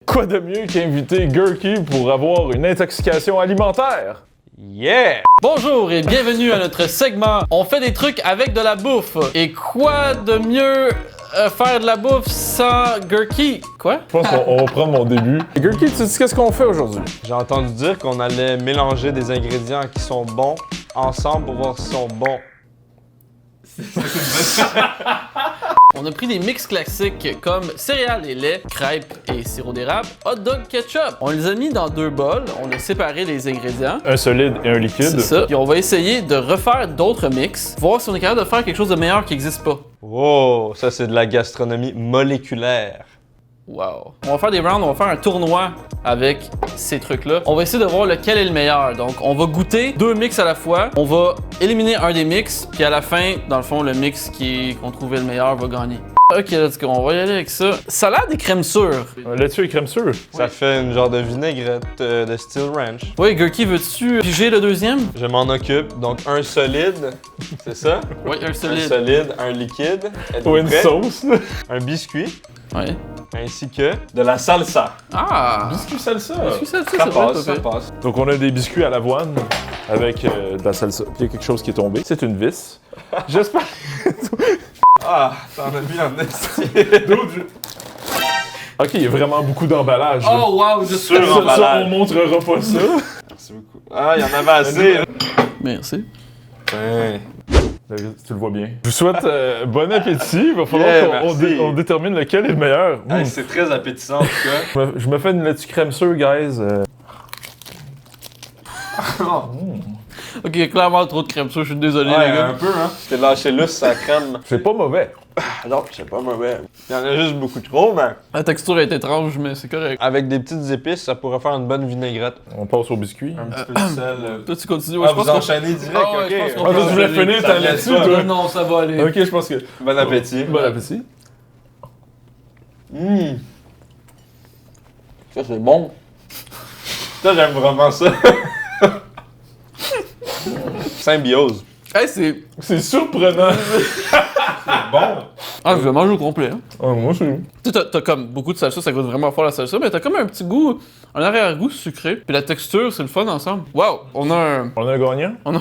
Quoi de mieux qu'inviter Gurky pour avoir une intoxication alimentaire? Yeah! Bonjour et bienvenue à notre segment On fait des trucs avec de la bouffe. Et quoi de mieux faire de la bouffe sans Gurky? Quoi? Je pense qu'on va prendre mon début. Gurky, tu sais qu'est-ce qu'on fait aujourd'hui? J'ai entendu dire qu'on allait mélanger des ingrédients qui sont bons ensemble pour voir s'ils sont bons. On a pris des mix classiques comme céréales et lait, crêpes et sirop d'érable, hot dog ketchup. On les a mis dans deux bols, on a séparé les ingrédients. Un solide et un liquide. C'est ça. Puis on va essayer de refaire d'autres mix, voir si on est capable de faire quelque chose de meilleur qui n'existe pas. Wow, ça c'est de la gastronomie moléculaire. Wow. On va faire des rounds, on va faire un tournoi avec ces trucs-là. On va essayer de voir lequel est le meilleur. Donc, on va goûter deux mix à la fois. On va éliminer un des mix, puis à la fin, dans le fond, le mix qu'on trouvait le meilleur va gagner. Ok, let's go, on va y aller avec ça. Ça a l'air des crèmes sûres. Laitue et crème sûre. Ça fait une genre de vinaigrette de style ranch. Oui, Gurky, veux-tu piger le deuxième? Je m'en occupe. Donc un solide, c'est ça? Oui, un Un solide. solide, un liquide. Êtes-vous Ou une prêts? sauce, là. Un biscuit, Ouais. ainsi que de la salsa. Ah! Biscuit salsa. Est-ce que ça Ça passe, ça passe. passe. Donc, on a des biscuits à l'avoine avec de la salsa. Puis il y a quelque chose qui est tombé. C'est une vis. J'espère. Ah, t'en as mis en esti. Ok, il y a vraiment beaucoup d'emballage. là. Oh wow, je suis Ça, ça, emballage. on montrera pas ça. Merci beaucoup. Ah, il y en avait assez. Merci. Ouais. Tu le vois bien. Je vous souhaite bon appétit. Il va falloir Yeah, qu'on merci. on détermine lequel est le meilleur. Hey, c'est très appétissant en tout cas. Je me fais une laitue crème sûre, guys. Ok, clairement trop de crème sûre, je suis désolé Ouais, les gars. un peu, hein. T'es lâché lousse, ça crème. C'est pas mauvais. Ah non, c'est pas mauvais. Il y en a juste beaucoup trop, mais La texture est étrange, mais c'est correct. avec des petites épices, ça pourrait faire une bonne vinaigrette. On passe au biscuit. Un petit peu de sel. Toi, tu continues. Ah, je pense vous qu'on- enchaînez direct, Ah ouais, ok. je pense qu'on Ah, toi, tu voulais Ça finir ta laisse laitue, pas. toi? Non, ça va aller. Ok, je pense que. Bon appétit. Bon appétit. Ça, c'est bon. Ça, j'aime vraiment ça. Symbiose. Hey, c'est. C'est surprenant. Bon. Ah, je vais manger au complet. Hein. Ah, moi, c'est. Tu sais, t'as comme beaucoup de salsa, ça goûte vraiment fort la salsa, mais t'as comme un petit goût, un arrière-goût sucré. Puis la texture, c'est le fun ensemble. Wow, on a un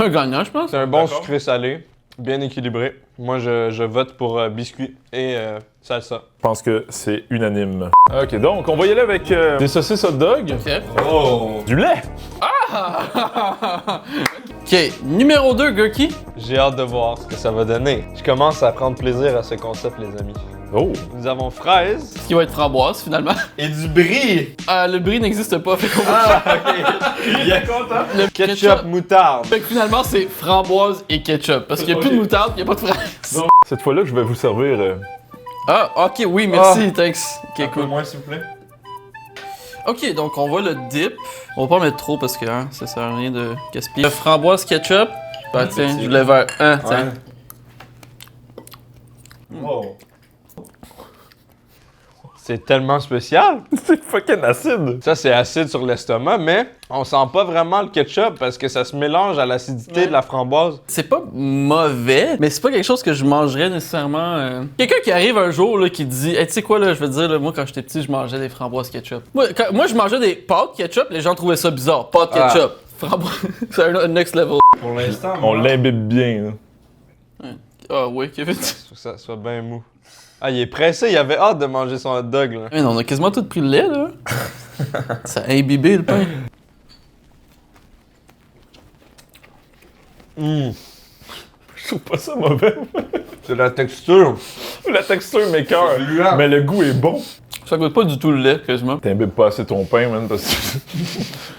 gagnant, je pense. C'est un bon D'accord. sucré-salé, bien équilibré. Moi, je vote pour biscuit et salsa. Je pense que c'est unanime. Ok, donc, on va y aller avec des saucisses hot dog, Ok. Oh! du lait. Ok, numéro 2, Gurky. J'ai hâte de voir ce que ça va donner. Je commence à prendre plaisir à ce concept, les amis. Oh. Nous avons fraise Ce qui va être framboise finalement. et du brie. Le brie n'existe pas, fait qu'on va. Ah, ok. Il est content. Le Ketchup moutarde. Fait que finalement, c'est framboise et ketchup. Parce qu'il n'y a plus de moutarde, il n'y a pas de fraise. Cette fois-là, je vais vous servir. Ah, ok, oui, merci, thanks. Ok, cool. moins, s'il vous plaît. Ok, donc on va le dip. On va pas en mettre trop parce que hein, ça sert à rien de gaspiller. Le framboise ketchup. Bah tiens, je l'ai vers un, tiens. Wow. C'est tellement spécial. C'est fucking acide. Ça, c'est acide sur l'estomac, mais on sent pas vraiment le ketchup parce que ça se mélange à l'acidité de la framboise. C'est pas mauvais, mais c'est pas quelque chose que je mangerais nécessairement. Quelqu'un qui arrive un jour là, qui dit hey, tu sais quoi, là, je veux dire, là, moi quand j'étais petit, je mangeais des framboises ketchup. Moi, je mangeais des pâtes ketchup, les gens trouvaient ça bizarre. Pâtes ketchup. Framboise. C'est un next level. Pour l'instant, On l'imbibe bien. Là. Ah oui, Kevin. Faut que ça soit bien mou. Ah, il est pressé, il avait hâte de manger son hot dog, là. Man, on a quasiment tout pris le lait, là. Ça a imbibé le pain. Je trouve pas ça mauvais. C'est la texture. La texture m'écoeure. C'est gluant. Mais le goût est bon. Ça goûte pas du tout le lait, quasiment. T'imbibes pas assez ton pain, man, parce que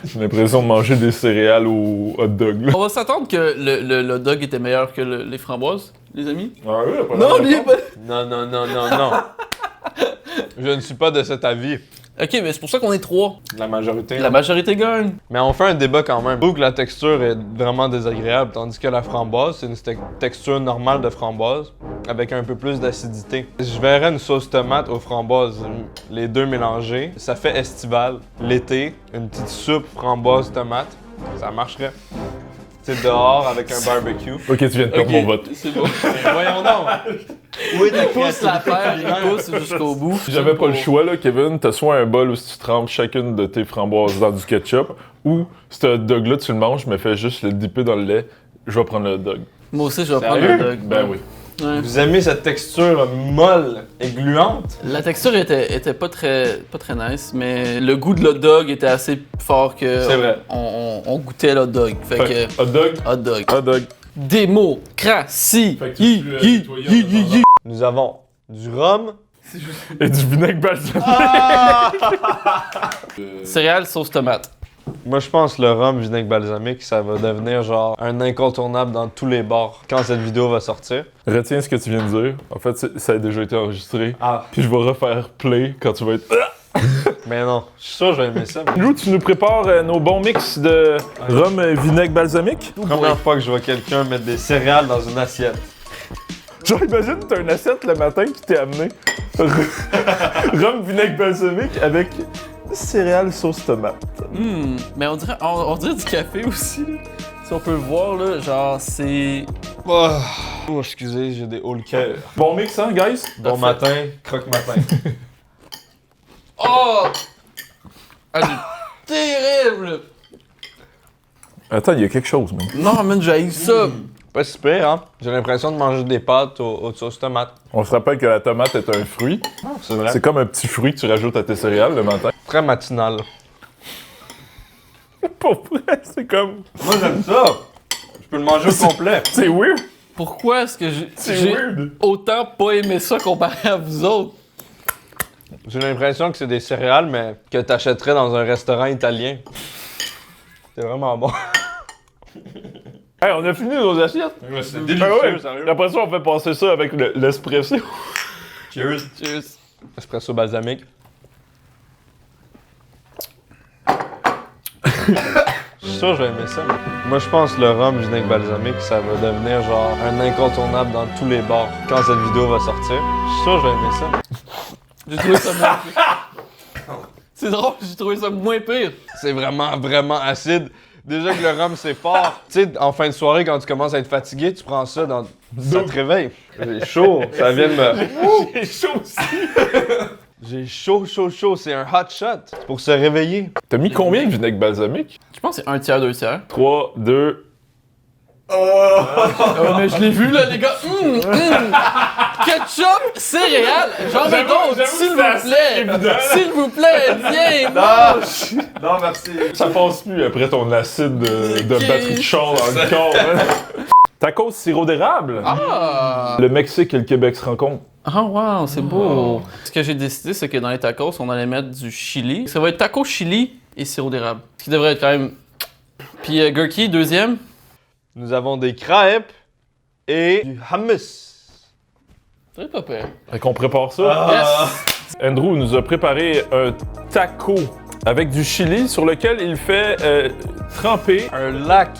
j'ai l'impression de manger des céréales au hot dog. Là. On va s'attendre que le hot dog était meilleur que les framboises, les amis. Ah oui, pas Non, l'air lui, d'accord. Non, non, non, non, non. Je ne suis pas de cet avis. Ok, mais c'est pour ça qu'on est trois. La majorité. La majorité gagne. Mais on fait un débat quand même. Je trouve que la texture est vraiment désagréable, tandis que la framboise, c'est une texture normale de framboise, avec un peu plus d'acidité. Je verrais une sauce tomate aux framboises, les deux mélangés. Ça fait estival. L'été, une petite soupe framboise-tomate, ça marcherait. C'est dehors avec un barbecue. Ok, tu viens de perdre mon vote. C'est bon. Mais voyons donc! Oui, ta Il pousse l'affaire, il culinaire. pousse jusqu'au bout. Si j'avais pas le choix, là, Kevin, t'as soit un bol où tu trempes chacune de tes framboises dans du ketchup, ou ce hot dog-là, tu le manges, mais fais juste le dipper dans le lait. Je vais prendre le hot dog. Moi aussi, je vais prendre Sérieux? le dog. Ben oui. Ouais. Vous aimez cette texture molle et gluante? La texture était pas très nice, mais le goût de l'hot dog était assez fort que C'est vrai. on goûtait l'hot dog. Fait que Hot dog. hot dog. Hot dog. Démocratie. Fait que tu pue, nettoyer Nous avons du rhum. Et du vinaigre balsamique. Céréales sauce tomate. Moi, je pense que le rhum vinaigre balsamique, ça va devenir genre un incontournable dans tous les bars quand cette vidéo va sortir. Retiens ce que tu viens de dire. En fait, ça a déjà été enregistré. Ah. Puis je vais refaire play quand tu vas être... Mais non, je suis sûr que je vais aimer ça. mais- Lou, tu nous prépares nos bons mix de rhum vinaigre balsamique? Première fois que je vois quelqu'un mettre des céréales dans une assiette. Genre, imagine, t'as une assiette le matin qui t'est amené rhum vinaigre balsamique avec céréales sauce tomate. Mais on dirait du café aussi. Là. Si on peut voir, là, genre, c'est. Oh, excusez, j'ai des hauts le cœur. Bon mix, hein, guys? Bon matin, croque-matin. Oh! Ah, c'est terrible! Attends, il y a quelque chose, man. Non, man, j'haïs ça. Pas si pire, hein? J'ai l'impression de manger des pâtes aux sauces tomates. On se rappelle que la tomate est un fruit. C'est vrai. C'est comme un petit fruit que tu rajoutes à tes céréales le matin. Très matinal. Pour vrai, c'est comme... Moi, j'aime ça. Je peux le manger au complet. C'est weird! Pourquoi est-ce que C'est j'ai weird! autant pas aimé ça comparé à vous autres? J'ai l'impression que c'est des céréales, mais que t'achèterais dans un restaurant italien. C'est vraiment bon. Hey, on a fini nos assiettes! C'est Ah ouais. Après ça, on fait passer ça avec l'espresso. Cheers. Cheers. Espresso balsamique. Je suis sûr que je vais aimer ça. Moi, je pense que le rhum vinaigre balsamique, ça va devenir genre un incontournable dans tous les bars quand cette vidéo va sortir. Je suis sûr que je vais aimer ça. J'ai trouvé ça moins pire. C'est drôle, j'ai trouvé ça moins pire. C'est vraiment, vraiment acide. Déjà que le rhum, c'est fort. Tu sais, en fin de soirée, quand tu commences à être fatigué, tu prends ça dans... Ça te réveille. J'ai chaud. Ça vient de me... J'ai chaud aussi! J'ai chaud, chaud, chaud. C'est un hot shot. C'est pour se réveiller. T'as mis combien de vinaigre balsamique? Je pense que c'est un tiers, deux tiers. 3, 2... Mais je l'ai vu là, les gars. Ketchup, céréales, j'en veux d'autres, s'il vous plaît. S'il vous plaît, viens. Non, merci. Ça passe plus après ton acide de Ok. batterie de char dans le corps. Hein? Tacos sirop d'érable? Ah! Le Mexique et le Québec se rencontrent. Ah, wow, c'est beau. Ce que j'ai décidé, c'est que dans les tacos, on allait mettre du chili. Ça va être taco chili et sirop d'érable. Ce qui devrait être quand même. Puis Gurky, deuxième. Nous avons des crêpes et du hummus. C'est pas pire. Fait qu'on prépare ça. Yes! Andrew nous a préparé un taco avec du chili sur lequel il fait tremper Un lac.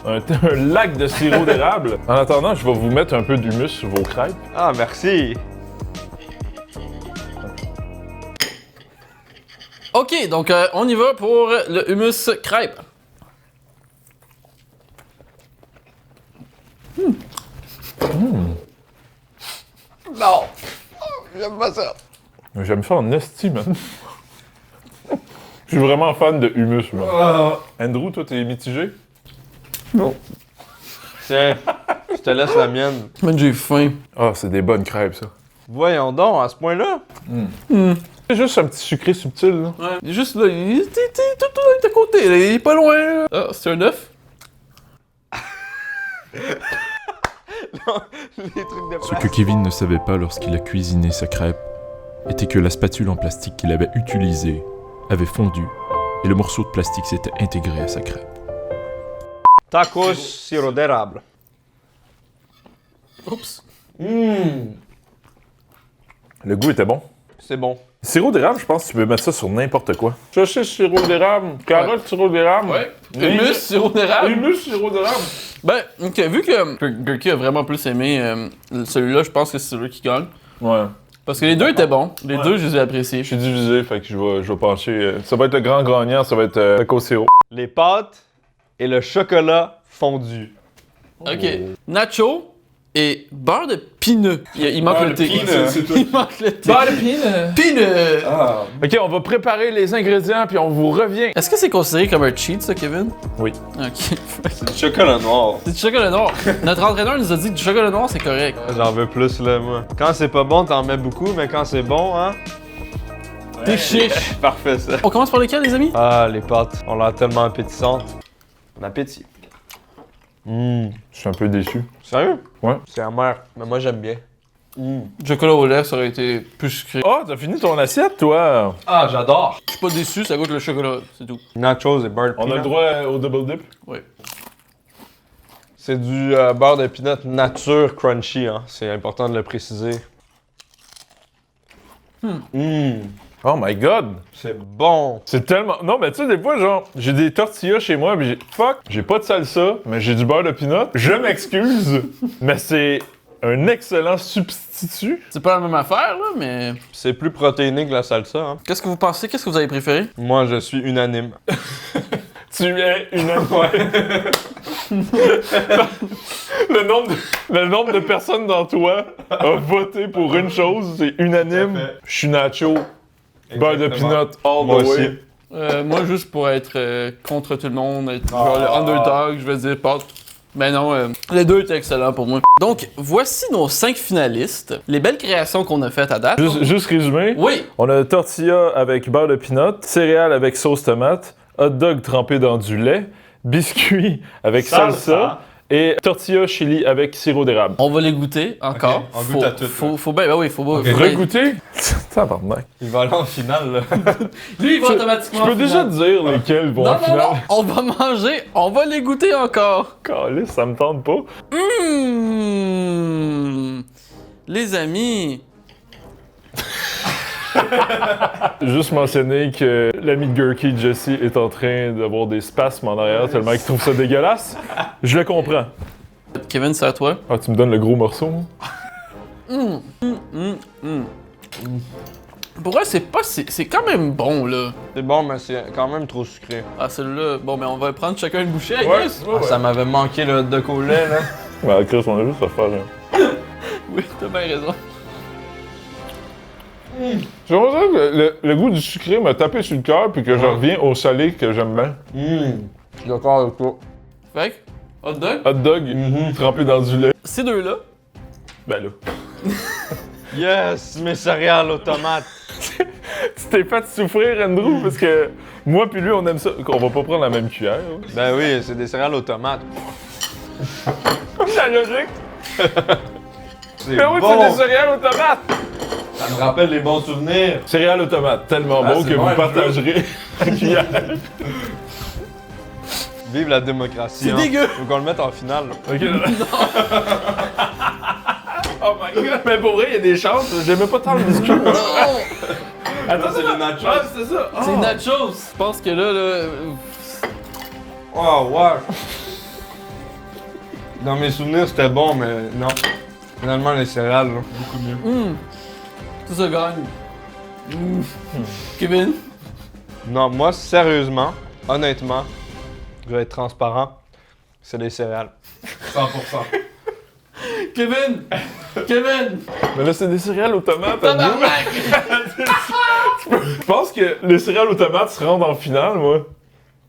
un lac de sirop d'érable. En attendant, je vais vous mettre un peu d'humus sur vos crêpes. Ah, merci. Ok, donc on y va pour le hummus crêpe. Non! J'aime pas ça. J'aime ça en esti, man. Je suis vraiment fan de humus, moi. Andrew, toi, t'es mitigé? Tiens, je te laisse la mienne. Man, j'ai faim. Ah, c'est des bonnes crêpes, ça. Voyons donc, à ce point-là. C'est juste un petit sucré subtil, là. Ouais. Il est juste là, il est tout à côté, là, il est pas loin. Là. Ah, c'est un œuf? Les trucs de Ce que Kevin ne savait pas lorsqu'il a cuisiné sa crêpe était que la spatule en plastique qu'il avait utilisée avait fondu et le morceau de plastique s'était intégré à sa crêpe. Tacos sirop d'érable. Oups. Le goût était bon. C'est bon. Sirop d'érable, je pense que tu peux mettre ça sur n'importe quoi. Saucisse sirop d'érable, carotte sirop d'érable. Ouais. Humus, sirop d'érable. Humus sirop d'érable. Ben, ok, vu que Gurky a vraiment plus aimé celui-là, je pense que c'est celui qui gagne. Ouais. Parce que les deux étaient bons. Les deux, je les ai appréciés. Je suis divisé, fait que je vais pencher. Ça va être le grand gagnant, ça va être taco sirop. Les pâtes et le chocolat fondu. Ok. Nacho et beurre de pineux. Il manque Beurre le de T. pineux, c'est Il manque le T. Beurre de pineux. Pineux! Ah. Ok, on va préparer les ingrédients puis on vous revient. Est-ce que c'est considéré comme un cheat, ça, Kevin? Oui. Ok. C'est du chocolat noir. C'est du chocolat noir. Notre entraîneur nous a dit que du chocolat noir, c'est correct. J'en veux plus, là, moi. Quand c'est pas bon, t'en mets beaucoup, mais quand c'est bon, hein. T'es chiche. Parfait, ça. On commence par lesquels, les amis? Ah, les pâtes ont l'air tellement appétissantes. Bon appétit. Je suis un peu déçu. Sérieux? Ouais. C'est amer, mais moi j'aime bien. Du chocolat au lait, ça aurait été plus sucré. Oh, t'as fini ton assiette, toi? Ah, j'adore. Je suis pas déçu, ça goûte le chocolat, c'est tout. Nachos et beurre de On a peanut. le droit au double dip? Oui. C'est du beurre de peanut nature crunchy, hein. C'est important de le préciser. Oh my god! C'est bon. C'est tellement. Non, mais tu sais, des fois, genre, j'ai des tortillas chez moi, pis j'ai pas de salsa, mais j'ai du beurre de peanut. Je m'excuse, mais c'est un excellent substitut. C'est pas la même affaire, là, mais. C'est plus protéiné que la salsa, hein. Qu'est-ce que vous pensez? Qu'est-ce que vous avez préféré? Moi, je suis unanime. Tu es une le nombre de personnes dans toi a voté pour une chose, c'est unanime. Tout à fait. Je suis nacho, beurre de Exactement. peanut, all Moi the aussi. way. Moi, juste pour être contre tout le monde, être genre le underdog, je vais dire pâte. Ben non, les deux étaient excellents pour moi. Donc, voici nos 5 finalistes. Les belles créations qu'on a faites à date. Juste résumé. Oui! On a tortilla avec beurre de peanut, céréales avec sauce tomate, hot dog trempé dans du lait, biscuits avec salsa et tortilla chili avec sirop d'érable. On va les goûter encore. Ok, on goûte à tout, Faut bien, ben oui, faut bien. Regoûter? Tabarnak. Il va aller en finale, là. Lui, il va Je automatiquement. peux en déjà finale. te dire lesquels vont Non, en non, finale. non, on va manger, on va les goûter encore. Calisse, ça me tente pas. Les amis, Juste mentionner que l'ami de Gurky, Jesse, est en train d'avoir des spasmes en arrière tellement qu'il trouve ça dégueulasse. Je le comprends. Kevin, c'est à toi. Ah, tu me donnes le gros morceau? Pour vrai, c'est quand même bon, là. C'est bon, mais c'est quand même trop sucré. Ah, celui-là, bon, ben on va prendre chacun une bouchée, I Ouais, guess. ouais, ouais. Ça m'avait manqué le hot dog au lait, là. Ouais, Chris, on a juste à faire un... Oui, t'as bien raison. J'aimerais dire que le goût du sucré m'a tapé sur le cœur puis que je reviens au salé que j'aime bien. Je suis d'accord avec toi. Fait que, hot dog, Hot dog trempé dans du lait. ces deux-là, Ben là. Yes, mes céréales aux tomates. Tu t'es fait souffrir, Andrew, parce que moi puis lui, on aime ça. On va pas prendre la même cuillère. hein. Ben oui, c'est des céréales aux tomates. C'est la logique. C'est Ben oui, bon. c'est des céréales aux tomates. Ça me rappelle les bons souvenirs. Céréales aux tomates, tellement Ah, bon c'est que bon, vous un partagerez la cuillère. Vive la démocratie, C'est hein. dégueu. Faut qu'on le mette en finale, là. Ok. Oh my god. Mais pour vrai, il y a des chances. J'aimais pas tant le biscuit. moi. Attends, c'est le nacho. Ah, c'est ça. c'est nachos. Je pense que là, Oh, ouais. Dans mes souvenirs, c'était bon, mais non. Finalement, les céréales, là, beaucoup mieux. tout ça gagne. Kevin, Non, moi, sérieusement, honnêtement, je vais être transparent, c'est des céréales. 100%. Kevin, Kevin, Mais là, c'est des céréales aux tomates. Andrew. tabarnak! Je pense que les céréales aux tomates se rendent en finale, moi.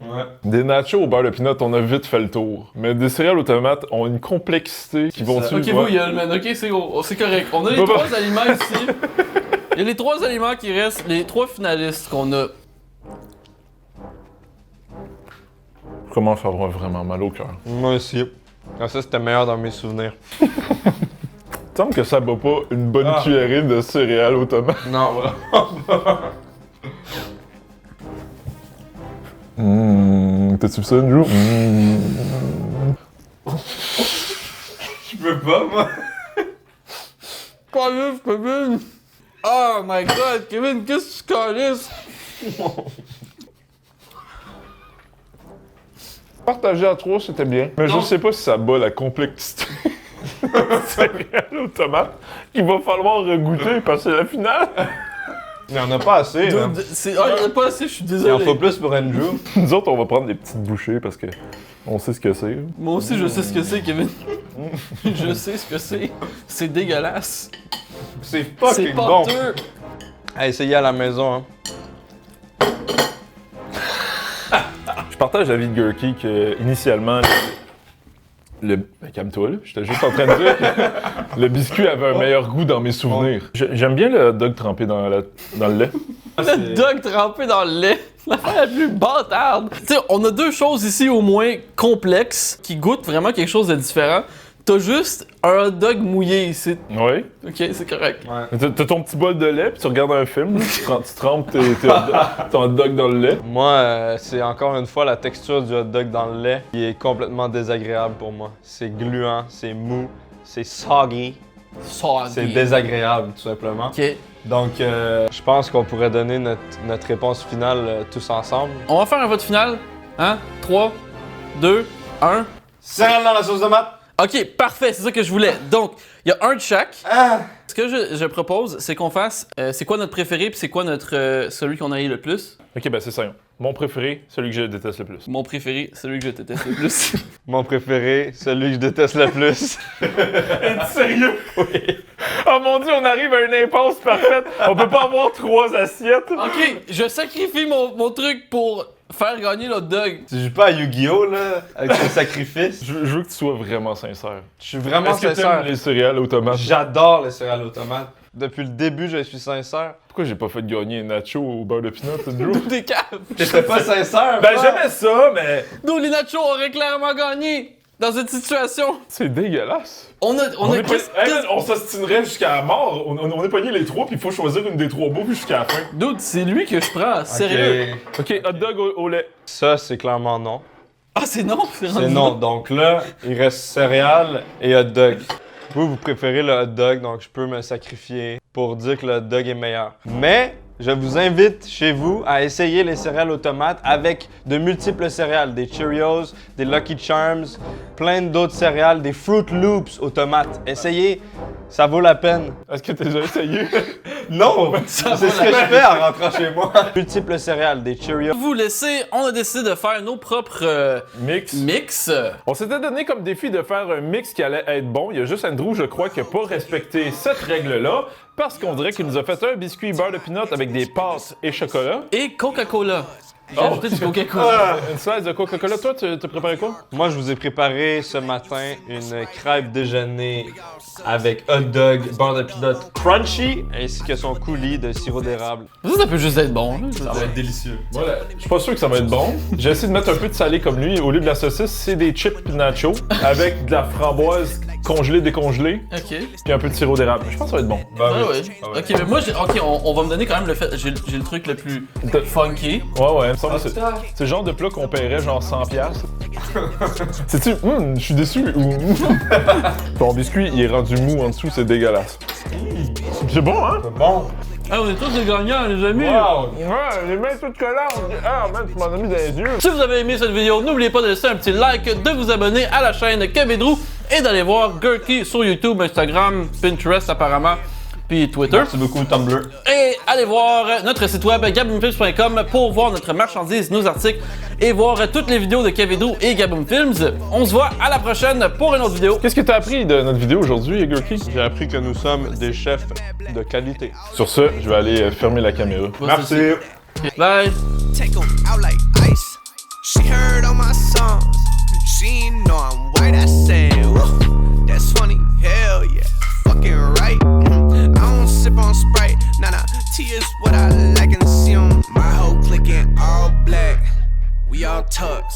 Ouais. Des nachos au beurre de peanut, on a vite fait le tour. Mais des céréales aux tomates ont une complexité qui vont ça. suivre. Ok, vous, gueule, man. Ok, c'est correct. On a les Bah, bah. 3 aliments ici. Il y a les 3 aliments qui restent, les 3 finalistes qu'on a. Je commence à avoir vraiment mal au cœur. Moi aussi. Ah, ça, c'était meilleur dans mes souvenirs. Il me semble que ça bat pas une bonne Ah. cuillerée de céréales aux tomates. Non, T'as-tu vu ça, Andrew? Je peux pas, moi. Calice, Kevin! Oh my god, Kevin, qu'est-ce que tu calisses? Partager à 3, c'était bien. Mais Non. je sais pas si ça bat la complexité de céréales aux tomates. Il va falloir regoûter parce que c'est la finale. il y en a pas assez, là. Il y en a pas assez, je suis Il en désolé. faut plus pour Andrew. Nous autres, on va prendre des petites bouchées parce que On sait ce que c'est. Moi aussi, je sais ce que c'est, Kevin. Je sais ce que c'est. C'est dégueulasse. C'est C'est fucking bon. pâteux. À essayer à la maison, hein. Je partage l'avis de Gurky que, initialement, ben, calme-toi, là. J'étais juste en train de dire que le biscuit avait un meilleur goût dans mes souvenirs. J'aime bien le hot dog trempé dans le lait. Le dog trempé dans le lait. L'affaire la plus bâtarde. Tu sais, on a deux choses ici au moins complexes qui goûtent vraiment quelque chose de différent. T'as juste un hot dog mouillé ici. Oui. Ok, c'est correct. Ouais. T'as ton petit bol de lait, puis tu regardes un film, tu trempes ton hot dog dans le lait. Moi, c'est encore une fois la texture du hot dog dans le lait qui est complètement désagréable pour moi. C'est gluant, c'est mou, c'est soggy, Soggy. c'est désagréable tout simplement. Ok. Donc, je pense qu'on pourrait donner notre réponse finale tous ensemble. On va faire un vote final. Hein? 3, 2, 1. Céréales dans la sauce tomate! Ok, parfait, c'est ça que je voulais. Donc, il y a un de chaque. Ah! Ce que je propose, c'est qu'on fasse c'est quoi notre préféré puis c'est quoi notre celui qu'on a eu le plus. Ok, ben c'est ça. Mon préféré, celui que je déteste le plus. Mon préféré, celui que je déteste le plus. Mon préféré, celui que je déteste le plus. Es-tu sérieux? Oui. Oh mon dieu, on arrive à une impasse parfaite. On peut pas avoir 3 assiettes. Ok, je sacrifie mon truc pour faire gagner l'hot dog. Tu joues pas à Yu-Gi-Oh! Là, avec tes sacrifices. Je veux que tu sois vraiment sincère. Je suis vraiment Est-ce que sincère. t'aimes les céréales aux tomates? J'adore les céréales aux tomates. Depuis le début, je suis sincère. Pourquoi j'ai pas fait gagner un nacho au beurre de pinot, Drew? Des caves. T'étais pas sincère? Ben toi? j'aimais ça, mais Nous, les nachos auraient clairement gagné dans cette situation. c'est dégueulasse. On a Hey, man, on s'ostinerait jusqu'à la mort. On est pogné les 3, puis il faut choisir une des 3 bouffes jusqu'à la fin. Dude, c'est lui que je prends, sérieux. Ok, hot dog au lait. Ça, c'est clairement non. Ah, c'est non, C'est rendu non. Donc là, il reste céréales et hot dog. Vous préférez le hot dog, donc je peux me sacrifier pour dire que le hot dog est meilleur. Mais je vous invite chez vous à essayer les céréales aux tomates avec de multiples céréales. Des Cheerios, des Lucky Charms, plein d'autres céréales, des Fruit Loops aux tomates. Essayez, ça vaut la peine. Est-ce que t'as déjà essayé? Non! C'est ce que je fais en rentrant chez moi. Multiples céréales, des Cheerios. Vous laissez, on a décidé de faire nos propres Mix. mix. On s'était donné comme défi de faire un mix qui allait être bon. Il y a juste Andrew, je crois, qui n'a pas respecté cette règle-là parce qu'on dirait qu'il nous a fait un biscuit beurre de pinot avec des pâtes et chocolat. Et Coca-Cola. J'ai Oh. ajouté du Coca-Cola. Une slice de Coca-Cola. Toi, t'as préparé quoi? Moi, je vous ai préparé ce matin une crêpe déjeuner avec hot dog, beurre de pinot crunchy ainsi que son coulis de sirop d'érable. Ça peut juste être bon. là. Ça va être délicieux. Voilà. Je suis pas sûr que ça va être bon. J'ai essayé de mettre un peu de salé comme lui. Au lieu de la saucisse, c'est des chips nacho avec de la framboise congelée, décongelée, Ok. puis un peu de sirop d'érable. Je pense que ça va être bon. Bah Ah oui. ouais. Ah ouais. Ok, mais moi, on va me donner quand même le fait. J'ai le truc le plus funky. Ouais, il me semble que c'est le genre de plat qu'on paierait genre 100$. C'est-tu? Je suis déçu. Ton biscuit, il est rendu mou en dessous, c'est dégueulasse. C'est bon, hein? Bon. Ah, on est tous des gagnants, les amis. Wow. Ouais, les mains toutes collantes. Ah, man, tu m'en as mis dans les yeux. Si vous avez aimé cette vidéo, n'oubliez pas de laisser un petit like, de vous abonner à la chaîne Kevin Drew et d'aller voir Gurky sur YouTube, Instagram, Pinterest apparemment, puis Twitter. Merci beaucoup, Tumblr. Et allez voir notre site web gaboomfilms.com pour voir notre marchandise, nos articles et voir toutes les vidéos de Kevin Drew et Gaboom Films. On se voit à la prochaine pour une autre vidéo. Qu'est-ce que t'as appris de notre vidéo aujourd'hui, Gurky? J'ai appris que nous sommes des chefs de qualité. Sur ce, je vais aller fermer la caméra. Merci. Bye. Take 'em out like ice. She heard all my songs. She ain't know I'm white. I said, whoa, that's funny. Hell yeah, fucking right. I don't sip on Sprite. Nah, tea is what I like and see 'em. My whole clique in all black. We all tucks.